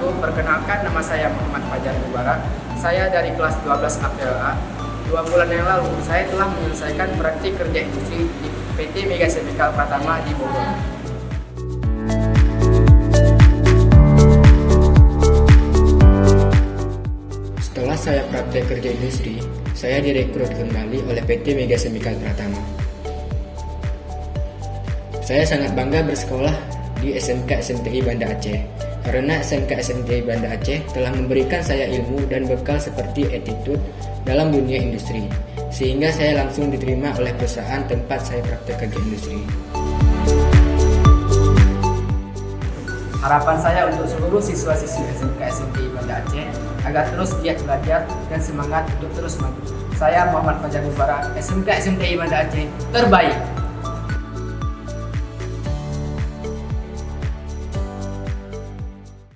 wabarakatuh. Perkenalkan, nama saya Muhammad Fajar Mubarak. Saya dari kelas 12 APLA. 2 bulan yang lalu, saya telah menyelesaikan praktik kerja industri di PT Mega Chemical Pratama di Bogor. Setelah saya praktek kerja industri, saya direkrut kembali oleh PT Mega Chemical Pratama. Saya sangat bangga bersekolah di SMK SMTI Banda Aceh, karena SMK SMTI Banda Aceh telah memberikan saya ilmu dan bekal seperti attitude dalam dunia industri, sehingga saya langsung diterima oleh perusahaan tempat saya praktek kerja industri. Harapan saya untuk seluruh siswa-siswi SMK SMTI Banda Aceh agar terus giat belajar dan semangat untuk terus maju. Saya Muhammad Fajar Mubarak, SMK SMTI Banda Aceh terbaik.